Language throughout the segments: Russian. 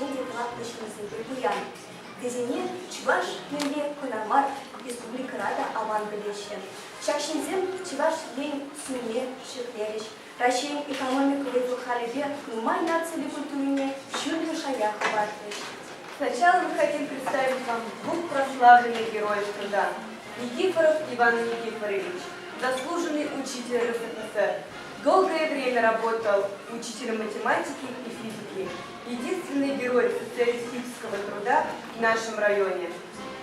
Шенди Платочницы Бурбуян. Дезине Чуваш Мембе Кунамар Республика Рада Аван Галещен. Шакшинзем Чуваш Лень Суне Шехлерич. Ращин экономику в Халибе, Нумай нации культурные, Шюрю Шаях Хватыш. Сначала мы хотим представить вам двух прославленных героев труда. Никифоров Иван Никифорович, заслуженный учитель РСФСР. Долгое время работал учителем математики и физики. Единственный герой социалистического труда в нашем районе.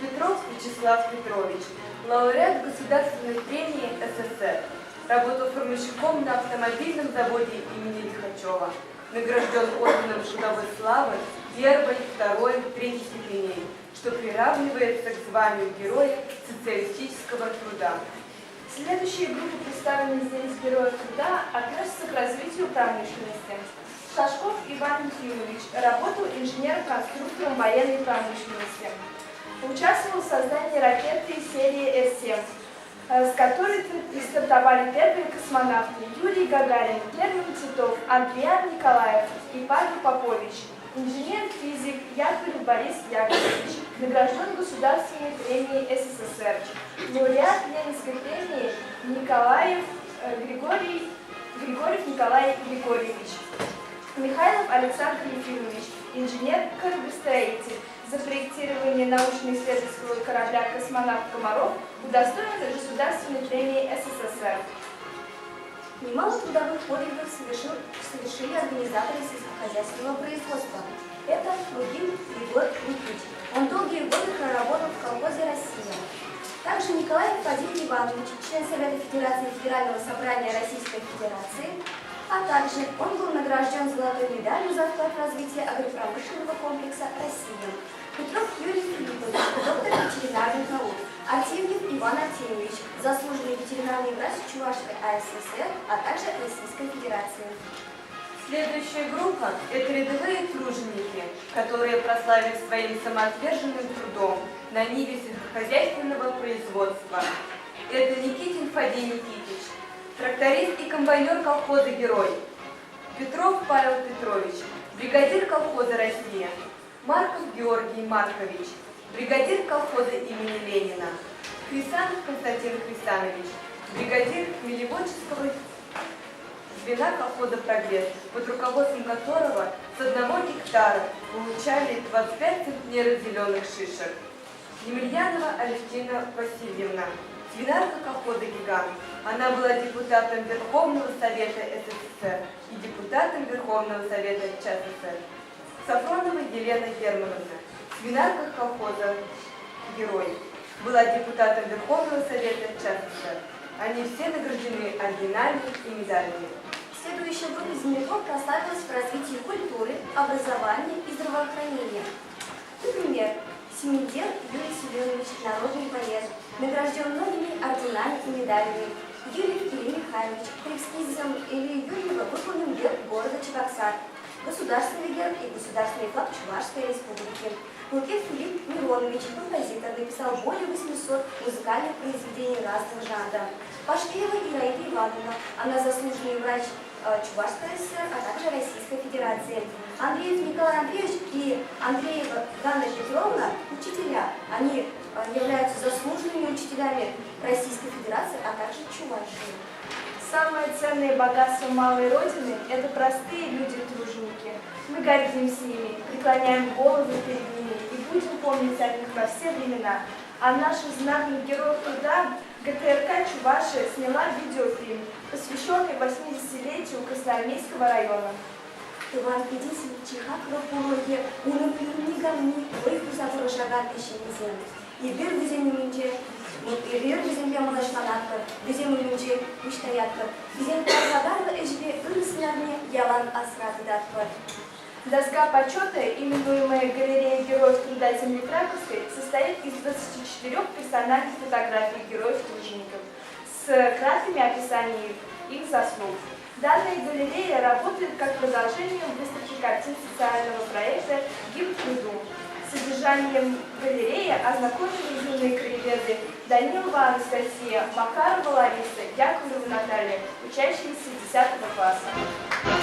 Петров Вячеслав Петрович, лауреат Государственной премии СССР. Работал формальщиком на автомобильном заводе имени Лихачева. Награжден орденом Трудовой славы первой, второй, третьей степеней, что приравнивается к званию Героя социалистического труда. Следующие группы, представленные здесь героев труда, относятся к развитию промышленности. Шашков Иван Ефимович работал инженером-конструктором военной промышленности. Участвовал в создании ракеты серии С-7, с которой стартовали первые космонавты Юрий Гагарин, Герман Титов, Андриан Николаев и Павел Попович. Инженер-физик Яковлев Борис Яковлевич, награжден Государственной премией СССР. Лауреат Ленинской премии Григорьев Николай Григорьевич. Михайлов Александр Ефимович, инженер-кораблестроитель. За проектирование научно-исследовательского корабля «Космонавт Комаров» удостоен Государственной премии СССР. Немало трудовых подвигов совершили организаторы сельскохозяйственного производства. Это Лугин Егор Лукич. Он долгие годы проработал в колхозе «Россия». Также Николаев Вадим Иванович, член Совета Федерации Федерального собрания Российской Федерации, а также он был награжден золотой медалью за вклад в развитие агропромышленного комплекса «Россия». Петров Юрий Филиппович, доктор ветеринарных наук. Артемьев Иван Артемьевич, заслуженный ветеринарный врач Чувашской АССР, а также Российской Федерации. Следующая группа – это рядовые труженики, которые прославились своим самоотверженным трудом на ниве сельскохозяйственного производства. Это Никитин Фадей Никитич, тракторист и комбайнер колхоза «Герой». Петров Павел Петрович, бригадир колхоза «Россия». Марков Георгий Маркович, бригадир колхоза имени Ленина. Хрисанов Константин Хрисанович, бригадир хмелеводческого звена колхоза «Прогресс», под руководством которого с 1 гектара получали 25 центнеров зеленых шишек. Емельянова Алевтина Васильевна, свинарка колхоза «Гигант». Она была депутатом Верховного Совета СССР и депутатом Верховного Совета ЧССР. Сафронова Елена Германовна, свинарка колхоза «Герой», была депутатом Верховного Совета ЧССР. Они все награждены орденами и медалями. Следующая группа земляков прославилась в развитии культуры, образования и здравоохранения. Например, Семендер Юрий Семенович, народный поэт, награжден многими орденами и медалями. Юрий Илья Михайлович, прескизом Ильи Юрьева выполнен герб города Чебоксар, государственный герб и государственный флаг Чувашской республики. Лукин Филипп Миронович, композитор, написал более 800 музыкальных произведений разных жанров. Пашкеева Ираида Ивановна, она заслуженный врач Чувашской ССР, а также Российской Федерации. Андреев Николай Андреевич и Андреева Ганна Петровна – учителя. Они являются заслуженными учителями Российской Федерации, а также Чувашии. Самое ценное богатство малой Родины – это простые люди-труженики. Мы гордимся ими, преклоняем голову перед ними и будем помнить о них во все времена. А наших знатных героев труда ГТРК Чувашия сняла видеофильм, посвященный 80-летию Красноармейского района. Иван Педисин, Чихак Рапуроге, Унапирнигамни, Ойфусатура Шагат Ищенизем. И бир в земле Ир в земле Малашманатка, в земле Мечтаятка, в земле Кагадарла Эжбе, Ирснярне, Ялан Асрат Датва. Доска почета, именуемая Галерея героев труда земли Краковской, состоит из 24 персональных фотографий героев-тружеников с краткими описаниями их заслуг. Данная галерея работает как продолжение выставки картин социального проекта «Гимн труду». С содержанием галереи ознакомились юные краеведы Данилова Анастасия, Макарова Лариса, Яковлева Наталья, учащиеся 10 класса.